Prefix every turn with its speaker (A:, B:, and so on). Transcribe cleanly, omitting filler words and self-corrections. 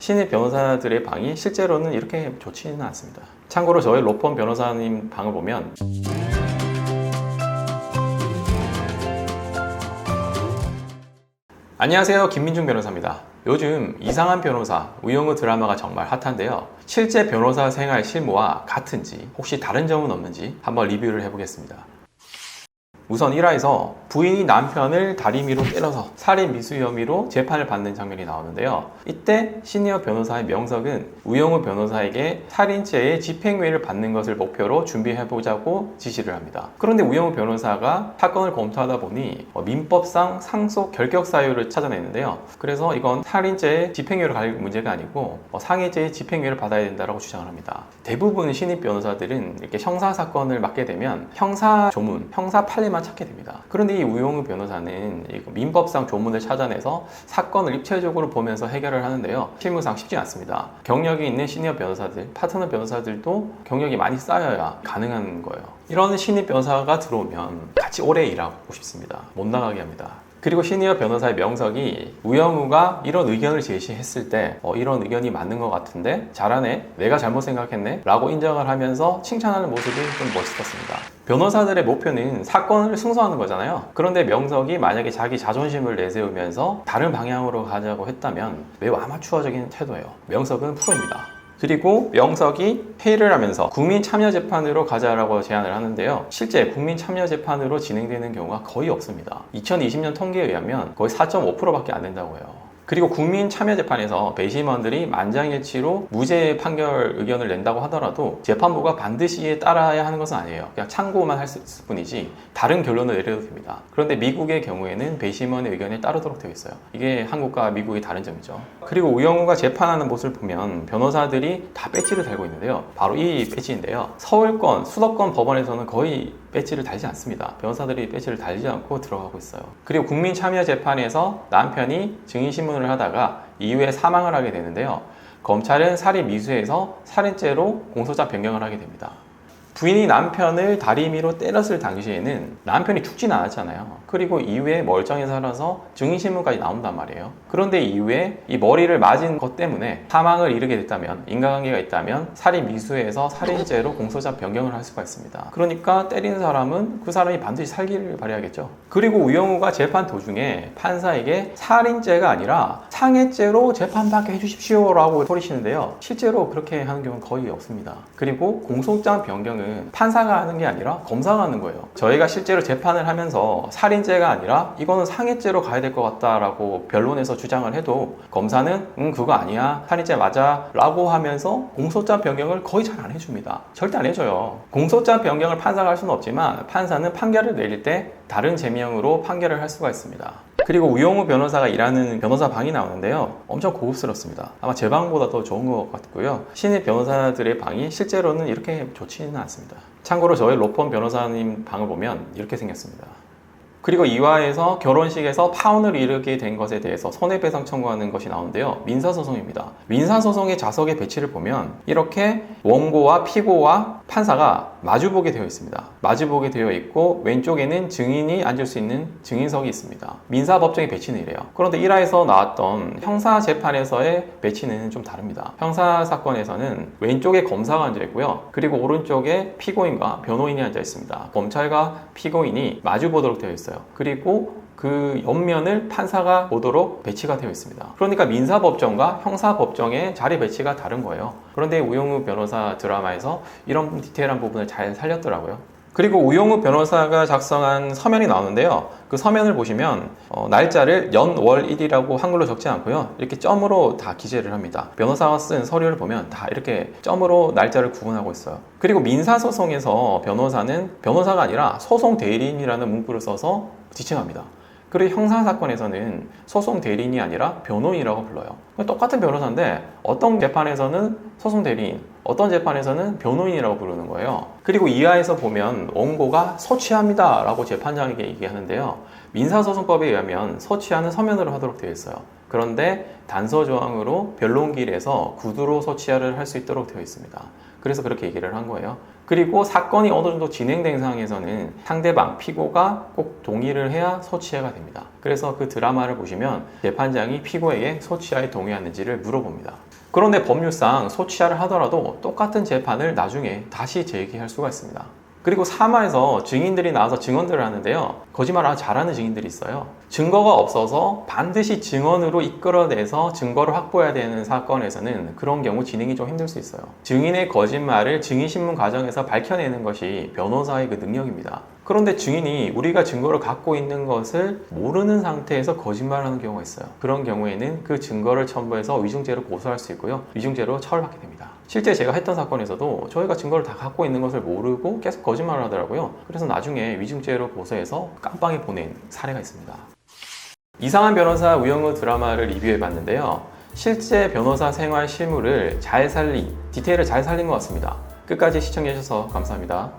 A: 신입 변호사들의 방이 실제로는 이렇게 좋지는 않습니다. 참고로 저희 로펌 변호사님 방을 보면 안녕하세요, 김민중 변호사입니다. 요즘 이상한 변호사, 우영우 드라마가 정말 핫한데요. 실제 변호사 생활 실무와 같은지 혹시 다른 점은 없는지 한번 리뷰를 해보겠습니다. 우선 1화에서 부인이 남편을 다리미로 때려서 살인 미수 혐의로 재판을 받는 장면이 나오는데요. 이때 시니어 변호사의 명석은 우영우 변호사에게 살인죄의 집행유예를 받는 것을 목표로 준비해보자고 지시를 합니다. 그런데 우영우 변호사가 사건을 검토하다 보니 민법상 상속 결격 사유를 찾아냈는데요. 그래서 이건 살인죄의 집행유예를 갈 문제가 아니고 상해죄의 집행유예를 받아야 된다고 주장을 합니다. 대부분 신입 변호사들은 이렇게 형사사건을 맡게 되면 형사 조문, 형사 판례만 찾게 됩니다. 그런데 이 우영우 변호사는 민법상 조문을 찾아내서 사건을 입체적으로 보면서 해결을 하는데요. 실무상 쉽지 않습니다. 경력이 있는 시니어 변호사들, 파트너 변호사들도 경력이 많이 쌓여야 가능한 거예요. 이런 신입 변호사가 들어오면 같이 오래 일하고 싶습니다. 못 나가게 합니다. 그리고 시니어 변호사의 명석이 우영우가 이런 의견을 제시했을 때 이런 의견이 맞는 것 같은데 잘하네, 내가 잘못 생각했네 라고 인정을 하면서 칭찬하는 모습이 좀 멋있었습니다. 변호사들의 목표는 사건을 승소하는 거잖아요. 그런데 명석이 만약에 자기 자존심을 내세우면서 다른 방향으로 가자고 했다면 매우 아마추어적인 태도예요. 명석은 프로입니다. 그리고 명석이 회의를 하면서 국민참여재판으로 가자라고 제안을 하는데요. 실제 국민참여재판으로 진행되는 경우가 거의 없습니다. 2020년 통계에 의하면 거의 4.5%밖에 안 된다고 해요. 그리고 국민참여재판에서 배심원들이 만장일치로 무죄 판결 의견을 낸다고 하더라도 재판부가 반드시 따라야 하는 것은 아니에요. 그냥 참고만 할 뿐이지 다른 결론을 내려도 됩니다. 그런데 미국의 경우에는 배심원의 의견에 따르도록 되어 있어요. 이게 한국과 미국의 다른 점이죠. 그리고 우영우가 재판하는 모습을 보면 변호사들이 다 배지를 달고 있는데요. 바로 이 배지인데요. 서울권, 수도권 법원에서는 거의 배지를 달지 않습니다. 변호사들이 배지를 달지 않고 들어가고 있어요. 그리고 국민참여재판에서 남편이 증인신문을 하다가 이후에 사망을 하게 되는데요. 검찰은 살인 미수에서 살인죄로 공소장 변경을 하게 됩니다. 부인이 남편을 다리미로 때렸을 당시에는 남편이 죽진 않았잖아요. 그리고 이후에 멀쩡히 살아서 증인신문까지 나온단 말이에요. 그런데 이후에 이 머리를 맞은 것 때문에 사망을 이르게 됐다면, 인과관계가 있다면 살인 미수에서 살인죄로 공소장 변경을 할 수가 있습니다. 그러니까 때린 사람은 그 사람이 반드시 살기를 바라야겠죠. 그리고 우영우가 재판 도중에 판사에게 살인죄가 아니라 상해죄로 재판받게 해주십시오 라고 소리치는데요. 실제로 그렇게 하는 경우는 거의 없습니다. 그리고 공소장 변경은 판사가 하는 게 아니라 검사가 하는 거예요. 저희가 실제로 재판을 하면서 살인죄가 아니라 이거는 상해죄로 가야 될 것 같다라고 변론에서 주장을 해도 검사는 그거 아니야, 살인죄 맞아 라고 하면서 공소장 변경을 거의 잘 안 해줍니다. 절대 안 해줘요. 공소장 변경을 판사가 할 수는 없지만 판사는 판결을 내릴 때 다른 제명으로 판결을 할 수가 있습니다. 그리고 우영우 변호사가 일하는 변호사 방이 나오는데요. 엄청 고급스럽습니다. 아마 제 방보다 더 좋은 것 같고요. 신입 변호사들의 방이 실제로는 이렇게 좋지는 않습니다. 참고로 저희 로펌 변호사님 방을 보면 이렇게 생겼습니다. 그리고 2화에서 결혼식에서 파혼을 이루게 된 것에 대해서 손해배상 청구하는 것이 나오는데요. 민사소송입니다. 민사소송의 좌석의 배치를 보면 이렇게 원고와 피고와 판사가 마주보게 되어 있습니다. 마주보게 되어 있고 왼쪽에는 증인이 앉을 수 있는 증인석이 있습니다. 민사법정의 배치는 이래요. 그런데 1화에서 나왔던 형사재판에서의 배치는 좀 다릅니다. 형사사건에서는 왼쪽에 검사가 앉아 있고요. 그리고 오른쪽에 피고인과 변호인이 앉아 있습니다. 검찰과 피고인이 마주보도록 되어 있어요. 그리고 그 옆면을 판사가 보도록 배치가 되어 있습니다. 그러니까 민사법정과 형사법정의 자리 배치가 다른 거예요. 그런데 우영우 변호사 드라마에서 이런 디테일한 부분을 잘 살렸더라고요. 그리고 우영우 변호사가 작성한 서면이 나오는데요. 그 서면을 보시면 날짜를 연, 월, 일이라고 한글로 적지 않고요. 이렇게 점으로 다 기재를 합니다. 변호사가 쓴 서류를 보면 다 이렇게 점으로 날짜를 구분하고 있어요. 그리고 민사소송에서 변호사는 변호사가 아니라 소송 대리인이라는 문구를 써서 지칭합니다. 그리고 형사사건에서는 소송 대리인이 아니라 변호인이라고 불러요. 똑같은 변호사인데 어떤 재판에서는 소송 대리인, 어떤 재판에서는 변호인이라고 부르는 거예요. 그리고 이하에서 보면 원고가 소취합니다 라고 재판장에게 얘기하는데요. 민사소송법에 의하면 소취하는 서면으로 하도록 되어 있어요. 그런데 단서조항으로 변론기일에서 구두로 소취를 할 수 있도록 되어 있습니다. 그래서 그렇게 얘기를 한 거예요. 그리고 사건이 어느 정도 진행된 상황에서는 상대방, 피고가 꼭 동의를 해야 소취하가 됩니다. 그래서 그 드라마를 보시면 재판장이 피고에게 소취하에 동의하는지를 물어봅니다. 그런데 법률상 소취하를 하더라도 똑같은 재판을 나중에 다시 제기할 수가 있습니다. 그리고 사마에서 증인들이 나와서 증언들을 하는데요. 거짓말을 잘하는 증인들이 있어요. 증거가 없어서 반드시 증언으로 이끌어내서 증거를 확보해야 되는 사건에서는 그런 경우 진행이 좀 힘들 수 있어요. 증인의 거짓말을 증인신문 과정에서 밝혀내는 것이 변호사의 그 능력입니다. 그런데 증인이 우리가 증거를 갖고 있는 것을 모르는 상태에서 거짓말을 하는 경우가 있어요. 그런 경우에는 그 증거를 첨부해서 위증죄로 고소할 수 있고요. 위증죄로 처벌받게 됩니다. 실제 제가 했던 사건에서도 저희가 증거를 다 갖고 있는 것을 모르고 계속 거짓말을 하더라고요. 그래서 나중에 위증죄로 고소해서 깜빵에 보낸 사례가 있습니다. 이상한 변호사 우영우 드라마를 리뷰해 봤는데요. 실제 변호사 생활 실무를 디테일을 잘 살린 것 같습니다. 끝까지 시청해 주셔서 감사합니다.